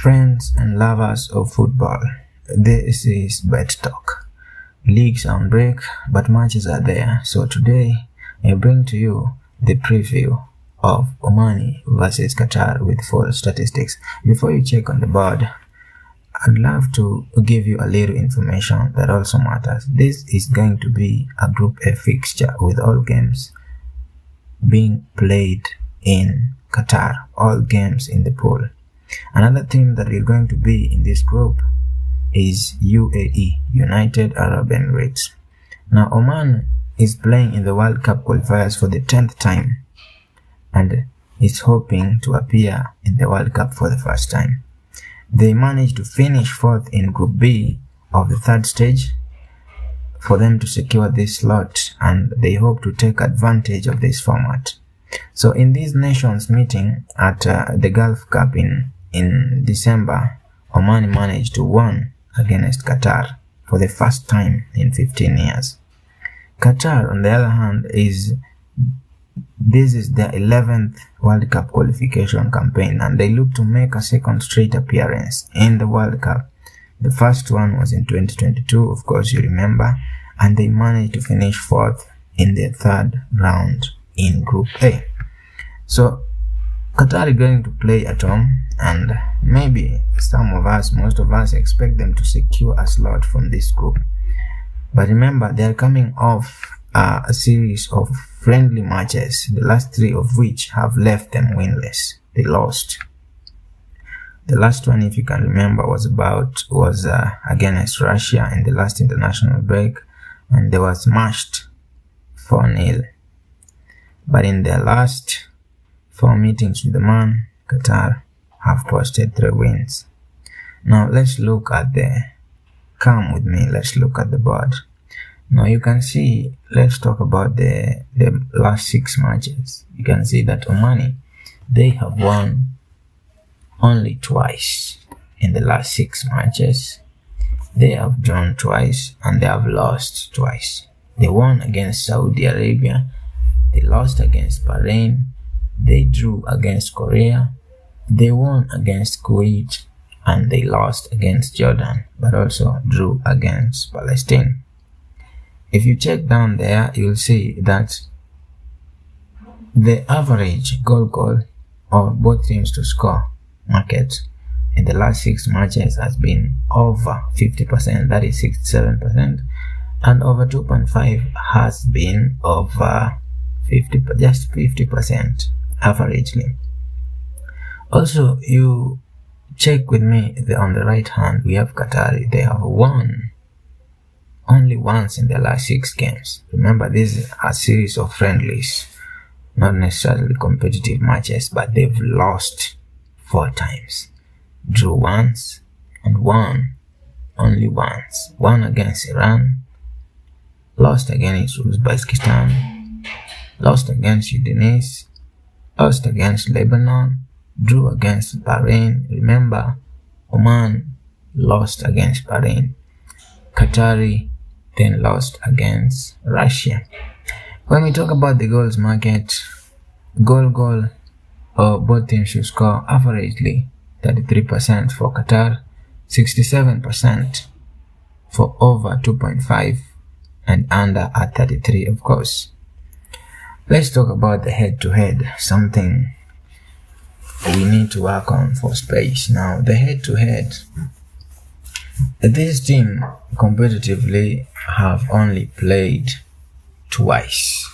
Friends and lovers of football, this is Bet Talk. Leagues are on break, but matches are there. So today, I bring to you the preview of Oman versus Qatar with full statistics. Before you check on the board, I'd love to give you a little information that also matters. This is going to be a Group A fixture with all games being played in Qatar, all games in the pool. Another team that is going to be in this group is UAE, United Arab Emirates. Now, Oman is playing in the World Cup qualifiers for the 10th time and is hoping to appear in the World Cup for the first time. They managed to finish 4th in Group B of the 3rd stage for them to secure this slot, and they hope to take advantage of this format. So in this nations meeting at the Gulf Cup in December, Oman managed to win against Qatar for the first time in 15 years. Qatar, on the other hand, this is their 11th World Cup qualification campaign, and they look to make a second straight appearance in the World Cup. The first one was in 2022, of course you remember, and they managed to finish 4th in the 3rd round in Group A. So Qatar is going to play at home, and maybe most of us expect them to secure a slot from this group. But remember, they are coming off a series of friendly matches, the last 3 of which have left them winless. They lost. The last one, if you can remember, was against Russia in the last international break, and they were smashed 4-0. But in their last 4 meetings with Oman, Qatar have posted 3 wins. Now let's look at come with me, let's look at the board. Now you can see, let's talk about the last 6 matches. You can see that Oman, they have won only twice in the last 6 matches. They have drawn twice and they have lost twice. They won against Saudi Arabia, they lost against Bahrain, they drew against Korea, they won against Kuwait, and they lost against Jordan, but also drew against Palestine. If you check down there, you'll see that the average goal or both teams to score market in the last 6 matches has been over 50%, that is 67%, and over 2.5 has been over 50% averagely. Also, you check with me on the right hand, we have Qatar. They have won only once in their last 6 games. Remember, this is a series of friendlies, not necessarily competitive matches, but they've lost 4 times, drew once, and won only once. Won against Iran, lost against Uzbekistan, lost against Udinese, lost against Lebanon, drew against Bahrain. Remember, Oman lost against Bahrain. Qatari then lost against Russia. When we talk about the goals market, goal or both teams should score averagely 33% for Qatar, 67% for over 2.5, and under at 33, of course. Let's talk about the head-to-head, something we need to work on for space. Now, the head-to-head, this team competitively have only played twice,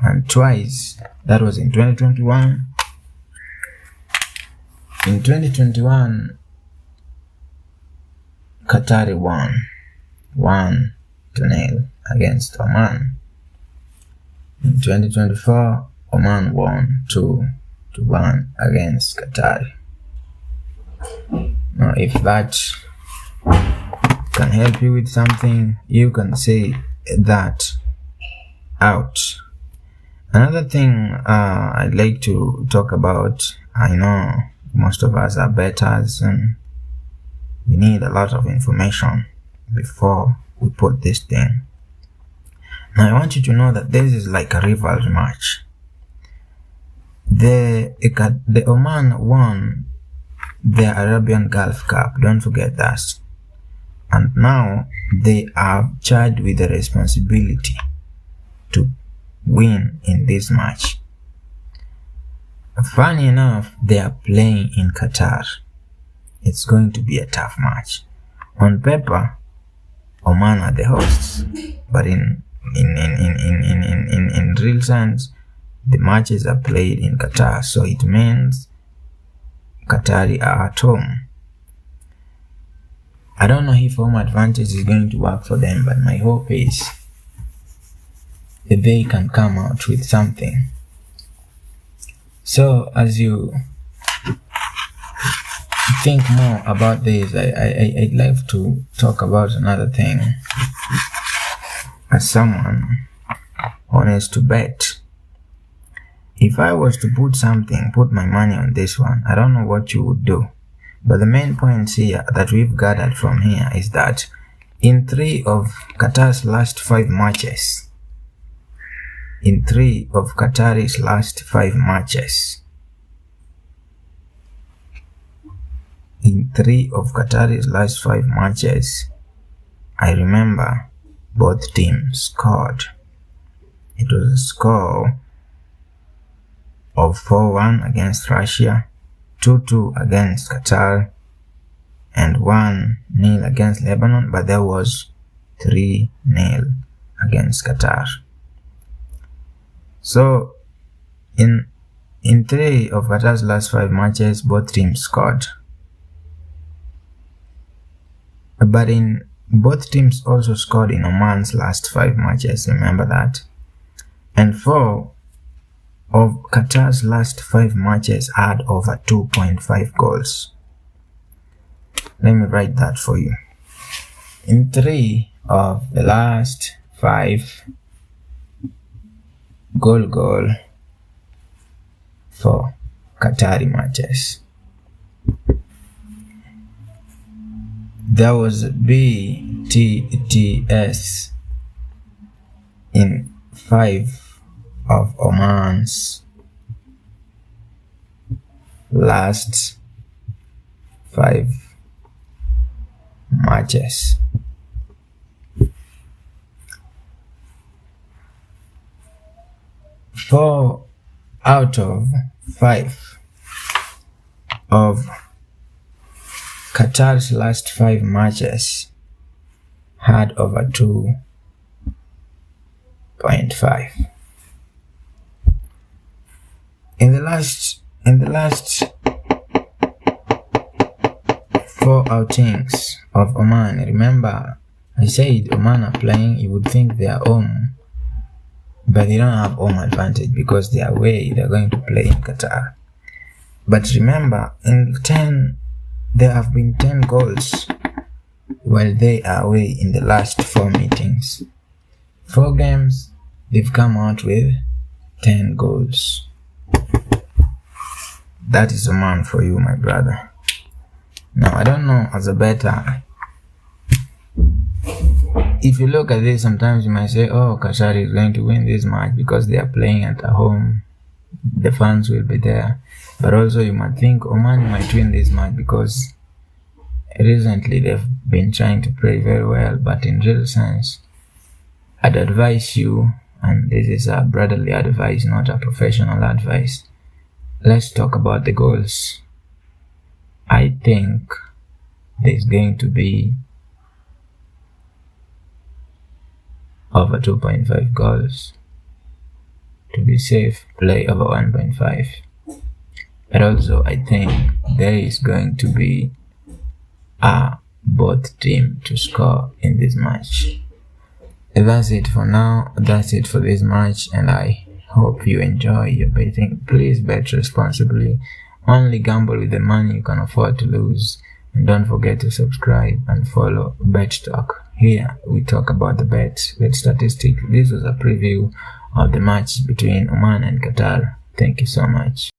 and twice, that was in 2021. In 2021, Qatar won 1-0 against Oman. In 2024, Oman won 2-1 against Qatar. Now, if that can help you with something, you can say that out. Another thing I'd like to talk about, I know most of us are bettors and we need a lot of information before we put this thing. Now I want you to know that this is like a rivalry match. The Oman won the Arabian Gulf Cup. Don't forget that. And now they are charged with the responsibility to win in this match. Funny enough, they are playing in Qatar. It's going to be a tough match. On paper, Oman are the hosts, but in real sense, the matches are played in Qatar, so it means Qatari are at home. I don't know if home advantage is going to work for them, but my hope is that they can come out with something. So as you think more about this, I'd like to talk about another thing. As someone who needs to bet, if I was to put my money on this one, I don't know what you would do. But the main points here that we've gathered from here is that in 3 of Qatar's last 5 matches, in 3 of Qatari's last 5 matches, I remember both teams scored. It was a score of 4-1 against Russia, 2-2 against Qatar, and 1-0 against Lebanon, but there was 3-0 against Qatar. So in 3 of Qatar's last 5 matches, both teams scored. But both teams also scored in Oman's last 5 matches, remember that. And 4 of Qatar's last 5 matches had over 2.5 goals. Let me write that for you. In 3 of the last 5, goal for Qatari matches. There was BTTS in 5 of Oman's last 5 matches. Four out of 5 of Qatar's last 5 matches had over 2.5. In the last 4 outings of Oman, remember I said Oman are playing, you would think they are home, but they don't have home advantage because they are away. They're going to play in Qatar. But remember, there have been 10 goals while they are away in the last 4 meetings. 4 games, they've come out with 10 goals. That is Oman for you, my brother. Now, I don't know, as a bettor, if you look at this, sometimes you might say, oh, Qatar is going to win this match because they are playing at home. The fans will be there. But also you might think Oman might win this match because recently they've been trying to play very well. But in real sense, I'd advise you, and this is a brotherly advice, not a professional advice. Let's talk about the goals. I think there's going to be over 2.5 goals. To be safe, play over 1.5. But also I think there is going to be a both team to score in this match. That's it for now. That's it for this match, and I hope you enjoy your betting. Please bet responsibly. Only gamble with the money you can afford to lose. And don't forget to subscribe and follow Bet Talk. Here we talk about the bet statistics. This was a preview of the match between Oman and Qatar. Thank you so much.